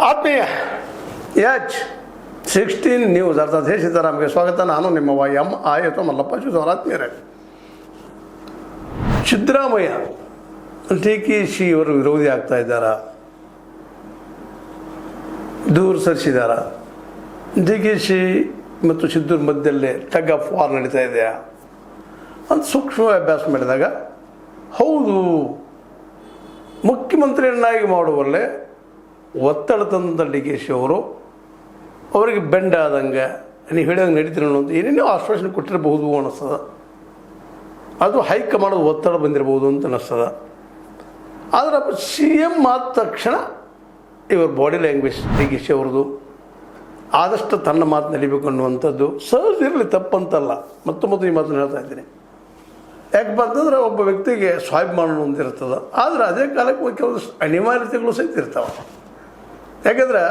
ಆತ್ಮೀಯ H16 news ಅರ್ಥಾತ್ ಹೇ ಸೀತಾರಾಮ್ಗೆ ಸ್ವಾಗತ. ನಾನು ನಿಮ್ಮ ಎಂ ಆಯತ ಮಲ್ಲಪ್ಪ ಚೂಸವರ. ಆತ್ಮೀಯರೇ, ಸಿದ್ದರಾಮಯ್ಯ TKC ಇವರು ವಿರೋಧಿ ಆಗ್ತಾ ಇದ್ದಾರಾ, ದೂರ ಸರಿಸಿದಾರ? TKC ಮತ್ತು ಸಿದ್ದೂರ ಮಧ್ಯದಲ್ಲಿ ಟಗ್ ಆಫ್ ವಾರ್ ನಡೀತಾ ಇದೆಯಾ ಅಂತ ಸೂಕ್ಷ್ಮವಾಗಿ ಅಭ್ಯಾಸ ಮಾಡಿದಾಗ, ಹೌದು, ಮುಖ್ಯಮಂತ್ರಿಯನ್ನಾಗಿ ಮಾಡುವಲ್ಲೇ ಒತ್ತಡ ತಂದ DKC ಅವರು ಅವರಿಗೆ ಬೆಂಡ್ ಆದಂಗೆ ನೀವು ಹೇಳಿದಂಗೆ ನಡೀತೀರ ಅನ್ನೋದು ಏನೇನೋ ಆಶ್ವಾಸನೆ ಕೊಟ್ಟಿರಬಹುದು ಅನ್ನಿಸ್ತದ. ಅದು ಹೈಕಮಾಂಡ್ ಒತ್ತಡ ಬಂದಿರಬಹುದು ಅಂತ ಅನ್ನಿಸ್ತದ. ಆದರೆ CM ಆದ ತಕ್ಷಣ ಇವರ ಬಾಡಿ ಲ್ಯಾಂಗ್ವೇಜ್ DKC ಅವ್ರದ್ದು ಆದಷ್ಟು ತನ್ನ ಮಾತು ನಡಿಬೇಕು ಅನ್ನುವಂಥದ್ದು ಸಹಜ ಇರಲಿ, ತಪ್ಪಂತಲ್ಲ. ಮತ್ತು ಈ ಮಾತನ್ನು ಹೇಳ್ತಾ ಇದ್ದೀನಿ. ಯಾಕಪ್ಪ ಅಂತಂದ್ರೆ ಒಬ್ಬ ವ್ಯಕ್ತಿಗೆ ಸ್ವಾಭಿಮಾನ ಹೊಂದಿರ್ತದೆ, ಆದರೆ ಅದೇ ಕಾಲಕ್ಕೆ ಕೆಲವು ಅನಿವಾರ್ಯತೆಗಳು ಸಹಿತ ಇರ್ತಾವೆ. ಯಾಕೆಂದ್ರೆ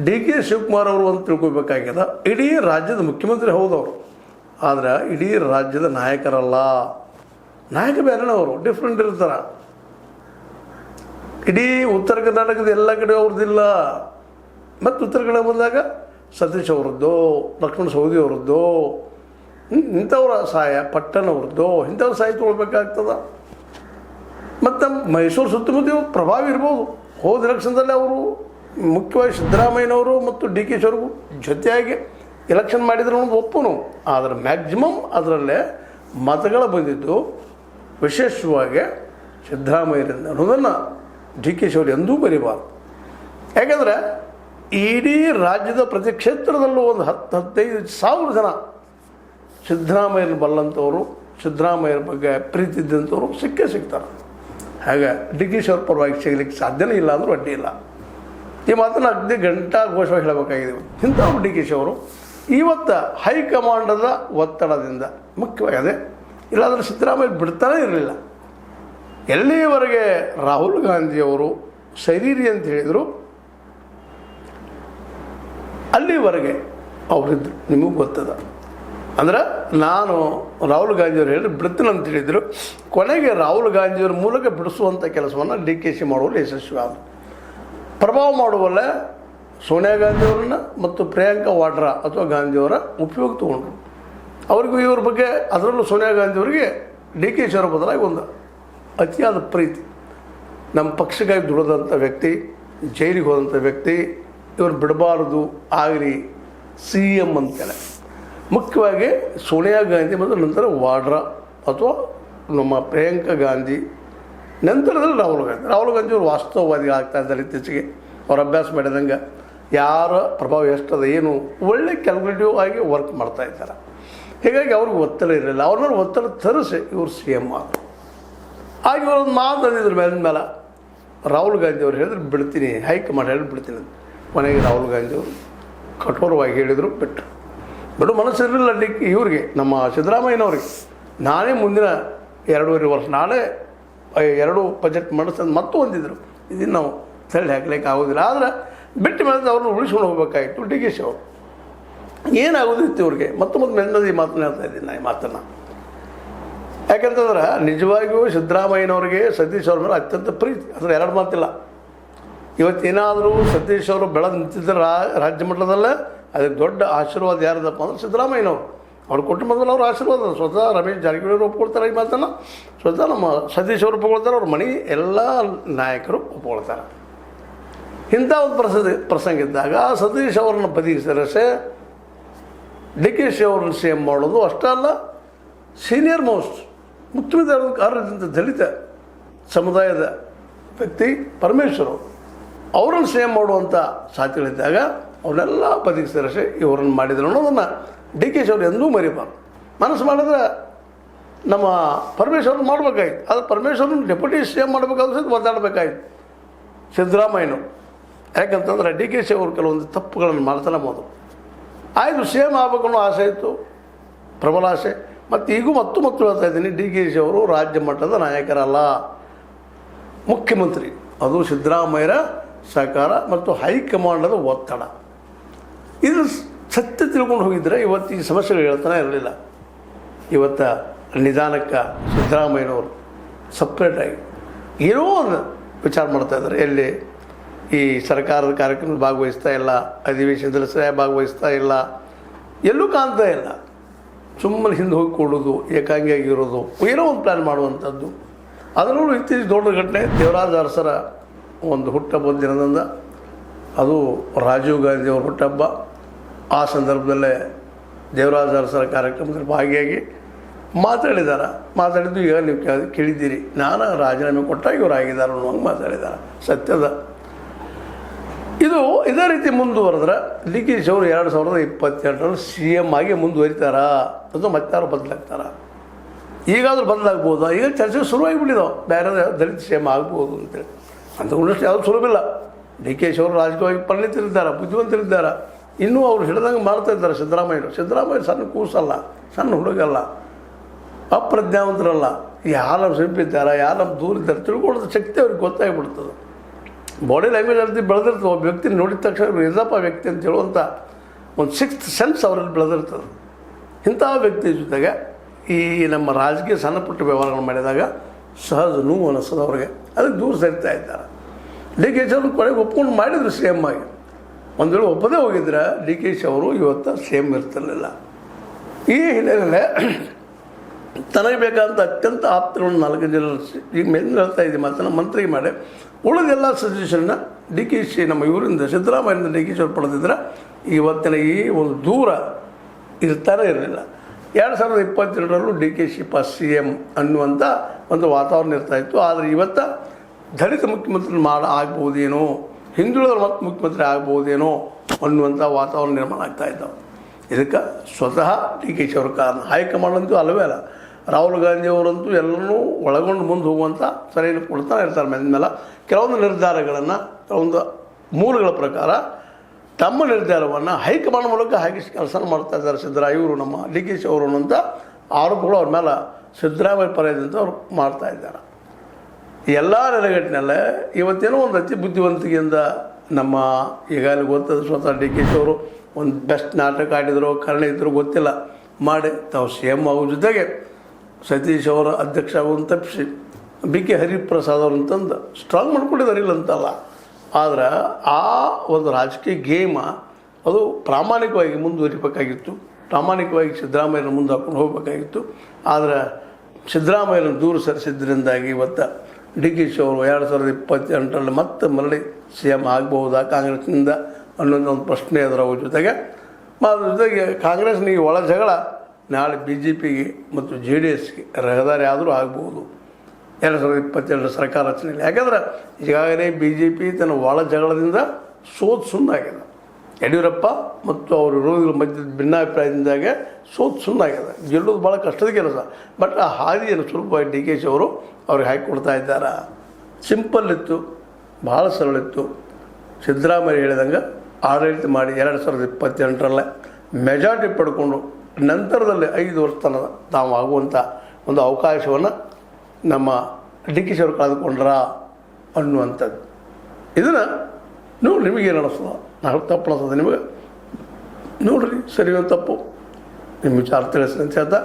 DK ಶಿವಕುಮಾರ್ ಅವರು ಅಂತ ತಿಳ್ಕೊಬೇಕಾಗ್ಯದ, ಇಡೀ ರಾಜ್ಯದ ಮುಖ್ಯಮಂತ್ರಿ ಹೌದವರು, ಆದರೆ ಇಡೀ ರಾಜ್ಯದ ನಾಯಕರಲ್ಲ. ನಾಯಕ ಬೇರೆನವರು ಡಿಫ್ರೆಂಟ್ ಇರ್ತಾರೆ. ಇಡೀ ಉತ್ತರ ಕರ್ನಾಟಕದ ಎಲ್ಲ ಕಡೆ ಅವ್ರದ್ದಿಲ್ಲ. ಮತ್ತು ಉತ್ತರ ಕಡೆ ಬಂದಾಗ ಸತೀಶ್ ಅವರದ್ದು, ಲಕ್ಷ್ಮಣ ಸವದಿ ಅವರದ್ದು, ಇಂಥವ್ರ ಸಹಾಯ, ಪಟ್ಟಣ ಅವ್ರದ್ದು, ಇಂಥವ್ರ ಸಹಾಯ ತೊಗೊಳ್ಬೇಕಾಗ್ತದ. ಮತ್ತು ಮೈಸೂರು ಸುತ್ತಮುತ್ತ ಪ್ರಭಾವ ಇರ್ಬೋದು. ಹೋದ ಎಲೆಕ್ಷನ್ದಲ್ಲಿ ಅವರು ಮುಖ್ಯವಾಗಿ ಸಿದ್ದರಾಮಯ್ಯನವರು ಮತ್ತು DKC ಅವ್ರಿಗೂ ಜೊತೆಯಾಗಿ ಎಲೆಕ್ಷನ್ ಮಾಡಿದ್ರು ಅನ್ನೋದು ಒಪ್ಪುನು. ಆದರೆ ಮ್ಯಾಕ್ಸಿಮಮ್ ಅದರಲ್ಲೇ ಮತಗಳು ಬಂದಿದ್ದು ವಿಶೇಷವಾಗಿ ಸಿದ್ದರಾಮಯ್ಯರಿಂದ ಅನ್ನೋದನ್ನು DKC ಅವರು ಎಂದೂ ಬರೀಬಾರ್ದು. ಯಾಕಂದರೆ ಇಡೀ ರಾಜ್ಯದ ಪ್ರತಿ ಕ್ಷೇತ್ರದಲ್ಲೂ ಒಂದು 10-15 ಜನ ಸಿದ್ದರಾಮಯ್ಯನ ಬಲ್ಲಂಥವರು, ಸಿದ್ದರಾಮಯ್ಯರ ಬಗ್ಗೆ ಪ್ರೀತಿ ಇದ್ದಂಥವ್ರು ಸಿಕ್ಕೇ ಸಿಗ್ತಾರೆ. ಹಾಗೆ DKC ಅವ್ರ ಪರವಾಗಿ ಸಿಗಲಿಕ್ಕೆ ಸಾಧ್ಯನೇ ಇಲ್ಲ ಅಂದರೂ ಅಡ್ಡಿ ಇಲ್ಲ. ಈ ಮಾತನ್ನು ಅಗ್ದಿ ಗಂಟಾ ಘೋಷವಾಗಿ ಹೇಳಬೇಕಾಗಿದೆ. ಇಂಥವ್ರು DKC ಅವರು ಇವತ್ತು ಹೈಕಮಾಂಡದ ಒತ್ತಡದಿಂದ ಮುಖ್ಯವಾಗಿ ಅದೇ, ಇಲ್ಲಾಂದರೆ ಸಿದ್ದರಾಮಯ್ಯ ಬಿಡ್ತಾನೇ ಇರಲಿಲ್ಲ. ಎಲ್ಲಿವರೆಗೆ ರಾಹುಲ್ ಗಾಂಧಿಯವರು ಶರೀರಿ ಅಂತ ಹೇಳಿದರು ಅಲ್ಲಿವರೆಗೆ ಅವರಿದ್ದರು. ನಿಮಗೂ ಗೊತ್ತದ. ಅಂದ್ರೆ ನಾನು ರಾಹುಲ್ ಗಾಂಧಿಯವರು ಹೇಳಿ ಬಿಡ್ತೀನಿ ಅಂತ ಹೇಳಿದರು. ಕೊನೆಗೆ ರಾಹುಲ್ ಗಾಂಧಿಯವರ ಮೂಲಕ ಬಿಡಿಸುವಂಥ ಕೆಲಸವನ್ನು DKC ಮಾಡುವಲ್ಲಿ ಯಶಸ್ವಿ ಆದರು. ಪ್ರಭಾವ ಮಾಡುವಲ್ಲೇ ಸೋನಿಯಾ ಗಾಂಧಿಯವ್ರನ್ನ ಮತ್ತು ಪ್ರಿಯಾಂಕಾ ವಾಡ್ರಾ ಅಥವಾ ಗಾಂಧಿಯವರ ಉಪಯೋಗ ತೊಗೊಂಡ್ರು. ಅವ್ರಿಗೂ ಇವ್ರ ಬಗ್ಗೆ, ಅದರಲ್ಲೂ ಸೋನಿಯಾ ಗಾಂಧಿಯವರಿಗೆ DKC ಅವರ ಬದಲಾಗಿ ಒಂದು ಅತಿಯಾದ ಪ್ರೀತಿ. ನಮ್ಮ ಪಕ್ಷಕ್ಕಾಗಿ ದುಡಿದಂಥ ವ್ಯಕ್ತಿ, ಜೈಲಿಗೆ ಹೋದಂಥ ವ್ಯಕ್ತಿ, ಇವರು ಬಿಡಬಾರ್ದು ಆಗಲಿ CM ಅಂತೇಳಿ. ಮುಖ್ಯವಾಗಿ ಸೋನಿಯಾ ಗಾಂಧಿ ಮತ್ತು ನಂತರ ವಾಡ್ರಾ ಅಥವಾ ನಮ್ಮ ಪ್ರಿಯಾಂಕಾ ಗಾಂಧಿ, ನಂತರದಲ್ಲಿ ರಾಹುಲ್ ಗಾಂಧಿಯವರು ವಾಸ್ತವವಾದಿ ಆಗ್ತಾ ಇದ್ದಾರೆ. ಇತ್ತೀಚೆಗೆ ಅವ್ರು ಅಭ್ಯಾಸ ಮಾಡಿದಂಗೆ ಯಾರ ಪ್ರಭಾವ ಎಷ್ಟದ ಏನು ಒಳ್ಳೆ ಕ್ಯಾಲ್ಕುಲೇಟಿವ್ ಆಗಿ ವರ್ಕ್ ಮಾಡ್ತಾ ಇದ್ದಾರೆ. ಹೀಗಾಗಿ ಅವ್ರಿಗೆ ಒತ್ತಡ ಇರಲಿಲ್ಲ. ಅವ್ರನ್ನ ಒತ್ತಡ ತರಿಸಿ ಇವರು CM ಆದರು. ಆಗ ಇವರೊಂದು ಮಾತು ಅಂದಿದ್ರು ಮೇಲೆ ರಾಹುಲ್ ಗಾಂಧಿಯವ್ರು ಹೇಳಿದ್ರು ಬಿಡ್ತೀನಿ, ಹೈಕಮಾಂಡ್ ಹೇಳಿ ಬಿಡ್ತೀನಿ ಅಂತ. ಕೊನೆಗೆ ರಾಹುಲ್ ಗಾಂಧಿಯವರು ಕಠೋರವಾಗಿ ಹೇಳಿದರು, ಬಿಡು ಮನಸ್ಸಿರಲಿಲ್ಲ ಇವ್ರಿಗೆ, ನಮ್ಮ ಸಿದ್ದರಾಮಯ್ಯನವ್ರಿಗೆ. ನಾನೇ ಮುಂದಿನ 2.5 ವರ್ಷ ನಾಳೆ 2 ಬಜೆಟ್ ಮಾಡಿಸ್ತಂದು ಮತ್ತು ಹೊಂದಿದ್ರು. ಇದನ್ನು ನಾವು ತಳ್ಳಿ ಹಾಕ್ಲಿಕ್ಕೆ ಆಗೋದಿಲ್ಲ. ಆದರೆ ಬಿಟ್ಟು ಮೇಲೆ ಅವ್ರನ್ನ ಉಳಿಸ್ಕೊಂಡು ಹೋಗ್ಬೇಕಾಗಿತ್ತು DKC ಅವರು. ಏನಾಗೋದಿತ್ತು ಇವ್ರಿಗೆ? ಮತ್ತು ಮೆನ್ನದಿ ಮಾತನ್ನ ಹೇಳ್ತಾ ಇದ್ದೀನಿ ನಾನು ಈ ಮಾತನ್ನು. ಯಾಕಂತಂದ್ರೆ ನಿಜವಾಗಿಯೂ ಸಿದ್ದರಾಮಯ್ಯನವ್ರಿಗೆ ಸತೀಶ್ ಅವ್ರ ಮೇಲೆ ಅತ್ಯಂತ ಪ್ರೀತಿ, ಅದರ 2 ಮಾತಿಲ್ಲ. ಇವತ್ತೇನಾದರೂ ಸತೀಶ್ ಅವರು ಬೆಳೆದು ನಿಂತಿದ್ದರೆ ರಾಜ್ಯ ಮಟ್ಟದಲ್ಲೇ ಅದಕ್ಕೆ ದೊಡ್ಡ ಆಶೀರ್ವಾದ ಯಾರದಪ್ಪ ಅಂದ್ರೆ ಸಿದ್ದರಾಮಯ್ಯನವರು. ಅವ್ರ ಕುಟುಂಬದಲ್ಲಿ ಅವ್ರ ಆಶೀರ್ವಾದ ಸ್ವತಃ ರಮೇಶ್ ಜಾರಕಿಹೊಳಿ ಒಪ್ಕೊಳ್ತಾರೆ. ಈ ಮಾತನ್ನು ಸ್ವತಃ ನಮ್ಮ ಸತೀಶ್ ಅವರು ಒಪ್ಕೊಳ್ತಾರೆ. ಅವ್ರ ಮನೆ ಎಲ್ಲ ನಾಯಕರು ಒಪ್ಕೊಳ್ತಾರೆ. ಇಂಥ ಒಂದು ಪ್ರಸಂಗ ಇದ್ದಾಗ ಸತೀಶ್ ಅವ್ರನ್ನ ಬದಿಗಿಸರಸೆ DKC ಅವ್ರನ್ನ CM ಮಾಡೋದು ಅಷ್ಟೇ ಅಲ್ಲ, ಸೀನಿಯರ್ ಮೋಸ್ಟ್ ಮುಖ್ಯಮಂತ್ರಿ ದಲಿತ ಸಮುದಾಯದ ವ್ಯಕ್ತಿ ಪರಮೇಶ್ವರ್ ಅವರನ್ನು CM ಮಾಡುವಂಥ ಸಾಧ್ಯತೆಗಳಿದ್ದಾಗ ಅವನ್ನೆಲ್ಲ ಬದಿಗಿಸರಸೆ ಇವ್ರನ್ನ ಮಾಡಿದ್ರು ಅನ್ನೋದನ್ನು DKC ಅವರು ಎಂದೂ ಮರಿಬಾರ್ದು. ಮನಸ್ಸು ಮಾಡಿದ್ರೆ ನಮ್ಮ ಪರಮೇಶ್ವರನ್ನು ಮಾಡಬೇಕಾಯ್ತು. ಆದರೆ ಪರಮೇಶ್ವರನ ಡೆಪ್ಯೂಟಿ CM ಮಾಡಬೇಕಾದ್ರೂ ಸಹಿತ ಒದ್ದಾಡಬೇಕಾಯ್ತು ಸಿದ್ದರಾಮಯ್ಯನು. ಯಾಕಂತಂದ್ರೆ DKC ಅವರು ಕೆಲವೊಂದು ತಪ್ಪುಗಳನ್ನು ಮಾಡ್ತಾನೆ ಮೊದಲು. ಆಯಿತು, CM ಆಗಬೇಕು ಅನ್ನೋ ಆಸೆ ಇತ್ತು, ಪ್ರಬಲ ಆಸೆ. ಮತ್ತು ಈಗೂ ಮತ್ತು ಹೇಳ್ತಾ ಇದ್ದೀನಿ, DKC ಅವರು ರಾಜ್ಯ ಮಟ್ಟದ ನಾಯಕರಲ್ಲ, ಮುಖ್ಯಮಂತ್ರಿ. ಅದು ಸಿದ್ದರಾಮಯ್ಯರ ಸಹಕಾರ ಮತ್ತು ಹೈಕಮಾಂಡದ ಒತ್ತಡ. ಇದು ಸತ್ಯ ತಿಳ್ಕೊಂಡು ಹೋಗಿದ್ದರೆ ಇವತ್ತು ಈ ಸಮಸ್ಯೆಗಳು ಹೇಳ್ತಾನೆ ಇರಲಿಲ್ಲ. ಇವತ್ತು ನಿಧಾನಕ್ಕೆ ಸಿದ್ದರಾಮಯ್ಯನವರು ಸಪ್ರೇಟಾಗಿ ಏನೋ ಒಂದು ವಿಚಾರ ಮಾಡ್ತಾಯಿದ್ದಾರೆ. ಎಲ್ಲಿ ಈ ಸರ್ಕಾರದ ಕಾರ್ಯಕ್ರಮದಲ್ಲಿ ಭಾಗವಹಿಸ್ತಾ ಇಲ್ಲ, ಅಧಿವೇಶನದಲ್ಲಿ ಸರಿಯಾಗಿ ಭಾಗವಹಿಸ್ತಾ ಇಲ್ಲ, ಎಲ್ಲೂ ಕಾಣ್ತಾ ಇಲ್ಲ. ಸುಮ್ಮನೆ ಹಿಂದೆ ಹೋಗಿ ಕೊಡೋದು, ಏಕಾಂಗಿಯಾಗಿರೋದು, ಏನೋ ಒಂದು ಪ್ಲ್ಯಾನ್ ಮಾಡುವಂಥದ್ದು. ಅದರಲ್ಲೂ ಇತ್ತೀಚೆಗೆ ದೊಡ್ಡ ಘಟನೆ ದೇವರಾಜ ಅರಸರ ಒಂದು ಹುಟ್ಟಹಬ್ಬದ ದಿನದಿಂದ, ಅದು ರಾಜೀವ್ ಗಾಂಧಿ ಅವ್ರ ಹುಟ್ಟಹಬ್ಬ. ಆ ಸಂದರ್ಭದಲ್ಲೇ ದೇವರಾಜ ಅರಸರ ಕಾರ್ಯಕ್ರಮದಲ್ಲಿ ಭಾಗಿಯಾಗಿ ಮಾತಾಡಿದ್ದು ಈಗ ನೀವು ಕೇಳಿದ್ದೀರಿ. ನಾನು ರಾಜೀನಾಮೆ ಕೊಟ್ಟಾಗ ಇವರು ಆಗಿದ್ದಾರೆ ಅನ್ನುವಂಗೆ ಮಾತಾಡಿದ್ದಾರೆ. ಸತ್ಯದ ಇದು ಇದೇ ರೀತಿ ಮುಂದುವರೆದ್ರೆ ಡಿ ಕೆ ಶಿ ಅವರು 2022ರಲ್ಲಿ CM ಆಗಿ ಮುಂದುವರಿತಾರಾ ಅಥವಾ ಮತ್ತಾರು ಬದಲಾಗ್ತಾರ? ಈಗಾದರೂ ಬದಲಾಗ್ಬೋದಾ? ಈಗ ಚರ್ಚೆ ಶುರುವಾಗಿಬಿಟ್ಟಿದಾವೆ, ಬೇರೆ ದಲಿತ CM ಆಗ್ಬೋದು ಅಂತೇಳಿ. ಅಂದ್ಕೊಂಡಷ್ಟು ಯಾವುದು ಸುಲಭಿಲ್ಲ. ಡಿ ಕೆ ಶಿ ಅವರು ರಾಜಕೀಯವಾಗಿ ಪರಿಣಿತರಿದ್ದಾರೆ, ಬುದ್ಧಿವಂತರಿದ್ದಾರೆ. ಇನ್ನೂ ಅವರು ಹಿಡಿದಂಗೆ ಮಾಡ್ತಾ ಇದ್ದಾರೆ. ಸಿದ್ದರಾಮಯ್ಯ ಸಣ್ಣ ಕೂಸಲ್ಲ, ಸಣ್ಣ ಹುಡುಗಲ್ಲ, ಅಪ್ರಜ್ಞಾವಂತರಲ್ಲ. ಯಾರು ಸಿಂಪಿದ್ದಾರೆ, ಯಾರು ದೂರ ಇದ್ದಾರೆ ತಿಳ್ಕೊಳ್ಳೋದು ಶಕ್ತಿ ಅವ್ರಿಗೆ ಗೊತ್ತಾಗಿಬಿಡ್ತದೆ. ಬಾಡಿ ಲ್ಯಾಂಗ್ವೇಜ್ ಅಲ್ಲಿ ಬೆಳೆದಿರ್ತದೆ. ಒಬ್ಬ ವ್ಯಕ್ತಿ ನೋಡಿದ ತಕ್ಷಣ ಇದಪ್ಪ ವ್ಯಕ್ತಿ ಅಂತ ಹೇಳುವಂಥ ಒಂದು 6th ಸೆನ್ಸ್ ಅವರಲ್ಲಿ ಬೆಳೆದಿರ್ತದೆ. ಇಂಥ ವ್ಯಕ್ತಿ ಜೊತೆಗೆ ಈ ನಮ್ಮ ರಾಜಕೀಯ ಸಣ್ಣ ಪುಟ್ಟ ವ್ಯವಹಾರಗಳು ಮಾಡಿದಾಗ ಸಹಜ ನೋವು ಅನ್ನಿಸ್ತದೆ ಅವ್ರಿಗೆ. ಅದಕ್ಕೆ ದೂರ ಸರಿತಾ ಇದ್ದಾರೆ. ಡಿ ಕೆ ಶಿ ಅವರು ಕೊನೆಗೆ ಒಪ್ಕೊಂಡು ಮಾಡಿದ್ರು CM ಆಗಿ. ಒಂದು ವೇಳೆ ಒಪ್ಪದೇ ಹೋಗಿದ್ರೆ ಡಿ ಕೆ ಶಿ ಅವರು ಇವತ್ತು CM ಇರ್ತಿರಲಿಲ್ಲ. ಈ ಹಿನ್ನೆಲೆಯಲ್ಲೇ ತನಗೆ ಬೇಕಾದಂಥ ಅತ್ಯಂತ ಆಪ್ತಗಳನ್ನು 4 ಜನ ಈಗ ಮೇಲೆ ಹೇಳ್ತಾ ಇದ್ದೀವಿ ಮಾತನ್ನು ಮಂತ್ರಿಗೆ ಮಾಡಿ ಉಳಿದೆಲ್ಲ ಸಜೆಷನ್ನ ಡಿ ಕೆ ಶಿ ನಮ್ಮ ಇವರಿಂದ ಸಿದ್ದರಾಮಯ್ಯರಿಂದ ಡಿ ಕೆ ಶಿ ಅವರು ಪಡೆದಿದ್ರೆ ಇವತ್ತಿನ ಈ ಒಂದು ದೂರ ಇರ್ತಾನೆ ಇರಲಿಲ್ಲ. 2022ರಲ್ಲೂ ಡಿ ಕೆ ಶಿ CM ಅನ್ನುವಂಥ ಒಂದು ವಾತಾವರಣ ಇರ್ತಾಯಿತ್ತು. ಆದರೆ ಇವತ್ತು ದಲಿತ ಮುಖ್ಯಮಂತ್ರಿ ಆಗ್ಬೋದೇನೋ, ಹಿಂದುಳಿದ ಮತ್ತು ಮುಖ್ಯಮಂತ್ರಿ ಆಗ್ಬೋದೇನೋ ಅನ್ನುವಂಥ ವಾತಾವರಣ ನಿರ್ಮಾಣ ಆಗ್ತಾ ಇದ್ದಾವೆ. ಇದಕ್ಕೆ ಸ್ವತಃ ಡಿ ಕೆ ಶಿ ಅವ್ರ ಕಾರಣ. ಹೈಕಮಾಂಡ್ ಅಂತೂ ಅಲ್ಲವೇ ಅಲ್ಲ. ರಾಹುಲ್ ಗಾಂಧಿ ಅವರಂತೂ ಎಲ್ಲರೂ ಒಳಗೊಂಡು ಮುಂದೆ ಹೋಗುವಂಥ ಸರಿಯನ್ನು ಕೊಡ್ತಾನೆ ಇರ್ತಾರೆ. ಮೇಲೆ ಕೆಲವೊಂದು ನಿರ್ಧಾರಗಳನ್ನು ಕೆಲವೊಂದು ಮೂಲಗಳ ಪ್ರಕಾರ ತಮ್ಮ ನಿರ್ಧಾರವನ್ನು ಹೈಕಮಾಂಡ್ ಮೂಲಕ ಹಾಗೆ ಕೆಲಸ ಮಾಡ್ತಾ ಇದ್ದಾರೆ ಇವರು ನಮ್ಮ ಡಿ ಕೆ ಶಿ ಅವರು ಅನ್ನೋಂಥ ಆರೋಪಗಳು ಅವ್ರ ಮೇಲೆ ಸಿದ್ದರಾಮಯ್ಯ ಪರದಿಂದ ಅವ್ರು ಮಾಡ್ತಾ ಇದ್ದಾರೆ. ಎಲ್ಲ ನೆಲೆಗಟ್ಟಿನಲ್ಲೇ ಇವತ್ತೇನೋ ಒಂದು ಅತಿ ಬುದ್ಧಿವಂತಿಕೆಯಿಂದ ನಮ್ಮ ಈಗಾಗಲೇ ಗೊತ್ತದ ಸ್ವತಃ ಡಿ ಕೆ ಶಿ ಅವರು ಒಂದು ಬೆಸ್ಟ್ ನಾಟಕ ಆಡಿದ್ರು, ಕರ್ಣ ಇದ್ದರು ಗೊತ್ತಿಲ್ಲ, ಮಾಡಿ ತಾವು CM ಆಗೋ ಜೊತೆಗೆ ಸತೀಶ್ ಅವರ ಅಧ್ಯಕ್ಷ ಆಗುವಂತ ತಪ್ಪಿಸಿ BK ಹರಿಪ್ರಸಾದ್ ಅವ್ರಂತಂದು ಸ್ಟ್ರಾಂಗ್ ಮಾಡ್ಕೊಂಡಿದ್ದಾರೆ, ಇಲ್ಲ ಅಂತಲ್ಲ. ಆದರೆ ಆ ಒಂದು ರಾಜಕೀಯ ಗೇಮ ಅದು ಪ್ರಾಮಾಣಿಕವಾಗಿ ಮುಂದುವರಿಬೇಕಾಗಿತ್ತು. ಪ್ರಾಮಾಣಿಕವಾಗಿ ಸಿದ್ದರಾಮಯ್ಯನ ಮುಂದೆ ಹಾಕೊಂಡು ಹೋಗಬೇಕಾಗಿತ್ತು. ಆದರೆ ಸಿದ್ದರಾಮಯ್ಯನ ದೂರ ಸರಿಸಿದ್ದರಿಂದಾಗಿ ಇವತ್ತು ಡಿ ಕೆ ಶಿ ಅವರು 2028ರಲ್ಲಿ ಮತ್ತೆ ಮರಳಿ CM ಆಗಬಹುದಾ ಕಾಂಗ್ರೆಸ್ನಿಂದ ಅನ್ನೋದು ಒಂದು ಪ್ರಶ್ನೆ ಅದರ ಜೊತೆಗೆ ಕಾಂಗ್ರೆಸ್ನಿಗೆ ಒಳ ಜಗಳ ನಾಳೆ BJPಗೆ ಮತ್ತು JDSಗೆ ರಹದಾರಿ ಆದರೂ ಆಗ್ಬೋದು 2022 ಸರ್ಕಾರ ರಚನೆಯಲ್ಲಿ. ಯಾಕಂದ್ರೆ ಈಗಾಗಲೇ BJP ತನ್ನ ಒಳ ಜಗಳದಿಂದ ಸುಣ್ಣಾಗಿದೆ. ಯಡಿಯೂರಪ್ಪ ಮತ್ತು ಅವ್ರ ವಿರೋಧಿಗಳ ಮಧ್ಯದ ಭಿನ್ನಾಭಿಪ್ರಾಯದಿಂದಾಗೆ ಸುಣ್ಣಾಗಿದೆ. ಗೆಲ್ಲೋದು ಭಾಳ ಕಷ್ಟದ ಕೆಲಸ. ಬಟ್ ಆ ಹಾದಿಯನ್ನು ಸುಲಭವಾಗಿ ಡಿ ಕೆ ಶಿ ಅವರು ಅವ್ರಿಗೆ ಹಾಕಿಕೊಡ್ತಾ ಇದ್ದಾರೆ. ಸಿಂಪಲ್ ಇತ್ತು, ಭಾಳ ಸರಳ ಇತ್ತು. ಸಿದ್ದರಾಮಯ್ಯ ಹೇಳಿದಂಗೆ ಆಡಳಿತ ಮಾಡಿ 2028ರಲ್ಲೇ ಮೆಜಾರಿಟಿ ಪಡ್ಕೊಂಡು ನಂತರದಲ್ಲಿ 5 ವರ್ಷ ತನಕ ತಾವು ಆಗುವಂಥ ಒಂದು ಅವಕಾಶವನ್ನು ನಮ್ಮ ಡಿ ಕೆ ಶಿ ಅವರು ಕಳೆದುಕೊಂಡ್ರ ಅನ್ನುವಂಥದ್ದು. ಇದನ್ನು ನೋಡಿ ನಿಮಗೇನು ಅನ್ನಿಸ್ತದ? ನಾವು ತಪ್ಪು ಅನಿಸ್ತದೆ ನಿಮಗೆ? ನೋಡಿರಿ, ಸರಿ ಒಂದು ತಪ್ಪು ನಿಮ್ಮ ವಿಚಾರ ತಿಳಿಸಿ ಅಂತ ಹೇಳ್ತಾ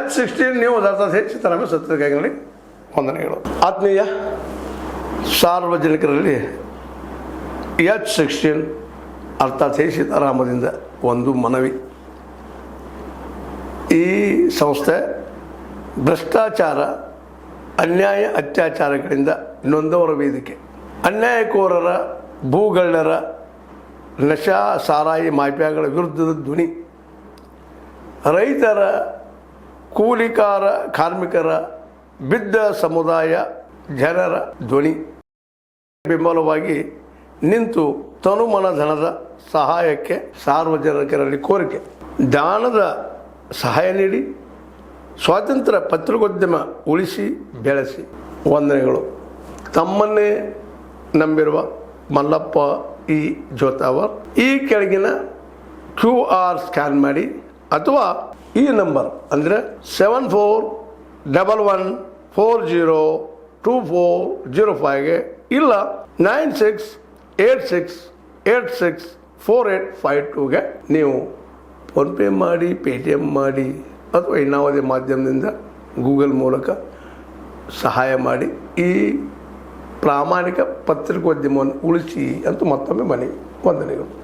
H16 ನೀವು ಹೆಚ್ಚು ತನಕ ಸತ್ಯಗಾಗಿ ವಂದನೆಗಳು. ಆತ್ಮೀಯ ಸಾರ್ವಜನಿಕರಲ್ಲಿ H16 ಅರ್ಥಾತ್ ಸೀತಾರಾಮದಿಂದ ಒಂದು ಮನವಿ. ಈ ಸಂಸ್ಥೆ ಭ್ರಷ್ಟಾಚಾರ, ಅನ್ಯಾಯ, ಅತ್ಯಾಚಾರಗಳಿಂದ ನೊಂದವರ ವೇದಿಕೆ. ಅನ್ಯಾಯಕೋರರ, ಭೂಗಳ್ಳರ, ನಶಾ ಸಾರಾಯಿ ಮಾಫಿಯಾಗಳ ವಿರುದ್ಧದ ಧ್ವನಿ. ರೈತರ, ಕೂಲಿಕಾರ, ಕಾರ್ಮಿಕರ, ಬಿದ್ದ ಸಮುದಾಯ ಜನರ ಧ್ವನಿ. ಬೆಂಬಲವಾಗಿ ನಿಂತು ತನುಮನ ಧನದ ಸಹಾಯಕ್ಕೆ ಸಾರ್ವಜನಿಕರಲ್ಲಿ ಕೋರಿಕೆ. ದಾನದ ಸಹಾಯ ನೀಡಿ ಸ್ವಾತಂತ್ರ್ಯ ಪತ್ರಿಕೋದ್ಯಮ ಉಳಿಸಿ ಬೆಳೆಸಿ. ವಂದನೆಗಳು. ತಮ್ಮನ್ನೇ ನಂಬಿರುವ ಮಲ್ಲಪ್ಪ ಇ ಜೋತಾವರ್. ಈ ಕೆಳಗಿನ QR ಸ್ಕ್ಯಾನ್ ಮಾಡಿ ಅಥವಾ ಈ ನಂಬರ್ ಅಂದರೆ 7411402405ಗೆ ಇಲ್ಲ 9686864852ಗೆ ನೀವು ಫೋನ್ಪೇ ಮಾಡಿ, ಪೇಟಿಎಮ್ ಮಾಡಿ ಅಥವಾ ಇನ್ನಾವುದೇ ಮಾಧ್ಯಮದಿಂದ ಗೂಗಲ್ ಮೂಲಕ ಸಹಾಯ ಮಾಡಿ. ಈ ಪ್ರಾಮಾಣಿಕ ಪತ್ರಿಕೋದ್ಯಮವನ್ನು ಉಳಿಸಿ ಅಂತ ಮತ್ತೊಮ್ಮೆ ಮನವಿ. ವಂದನೆಗಳು.